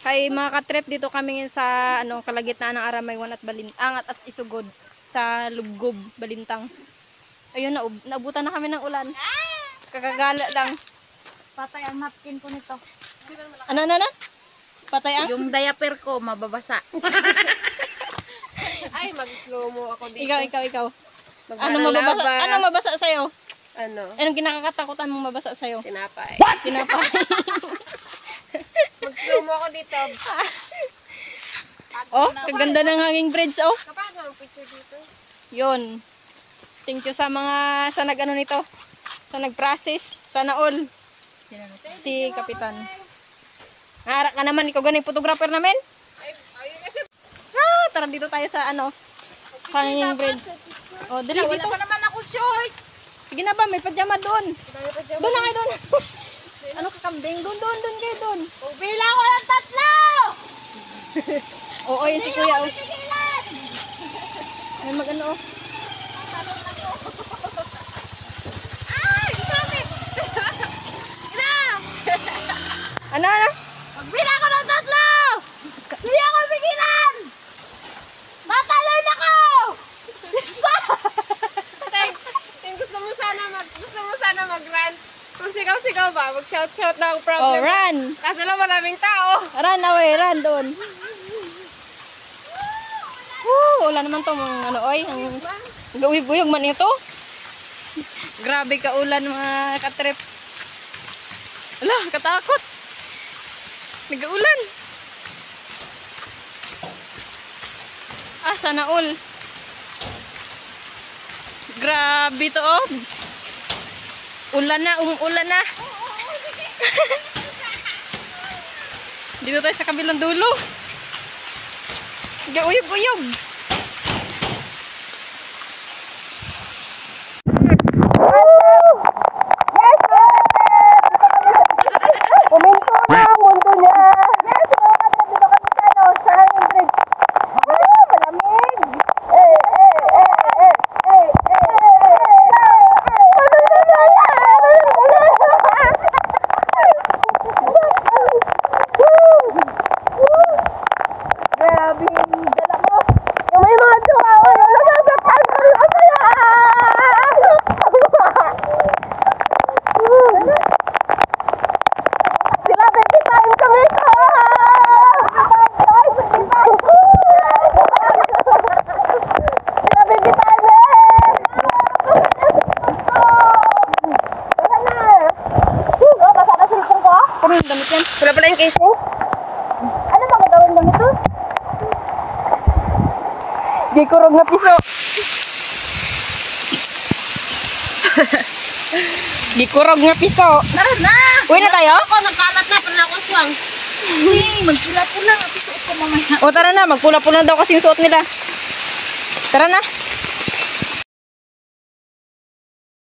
Kay mga katrip, dito kami sa kalagitnaan ng Aramay 1 at Angat at Isugod sa Lubgob, Balintang. Ayun, naabutan na kami ng ulan. Kakagala lang. Patay ang napkin ko nito. Ano? Patay ang? Yung diaper ko mababasa. Ay, mag-slow mo ako dito. Ikaw. Ano mabasa sa'yo? Ano? Anong kinakatakutan mong mabasa sa'yo? Tinapay. Tinapay. Mag-slow mo ako dito. Oh, kaganda ng hanging bridge, oh. Kapag ang picture dito? Yun. Thank you sa nag-ano nito. Sa nag-process. Sana all. Si Kapitan. Naharap ka naman, ikaw ganun photographer namin. Ayun na siya. Tara dito tayo sa hanging bridge. Oh, dali Wala dito. pa naman ako short. Sige na ba, may pajama doon. Doon na kayo doon. Ano kakambing? Doon kayo doon. Bilang ko lang 3. Oo, yun si Kuya. Oh. May mag-ano, oh. Ay, bakit? Ano? Magbilang ko ng 3! Hindi ako pigilan! Matalon ako! Gusto mo sana mag-run. Kung sigaw-sigaw ba, mag-shout-shout na ang Oh, problem. run. Kaso lang maraming tao. Run away, run doon. Wala naman to mga oy. Ang guyog-guyog man ito. Grabe ka ulan mga katrip. Ala, katakot. Nag-uulan. Sana all. Grabe to, oh. Ulan na, umuulan na. Dito tayo sa kabilang dulo. Uyog-uyog. Puminto na ang mundo niya. Yes, dito kami sa hanging bridge. Malamig. Grabe yung dala mo. Yung may mga jowa ko, yung nasasaktan ko rin ako yan. Sila, baby time kami ito. Sila, baby time Wala na. Basa na silpong ko. Kung yung damit yan. Wala pala yung casing? Ano ba gagawin mo nito? Di kurog na piso. Di kurog nga piso. Tara na! Uwi na tayo? Ako, nagkalat na. Pala ako swang. Hey, magpula-pula. Piso ko mamaya. O tara na, magpula-pula daw kasi yung suot nila. Tara na.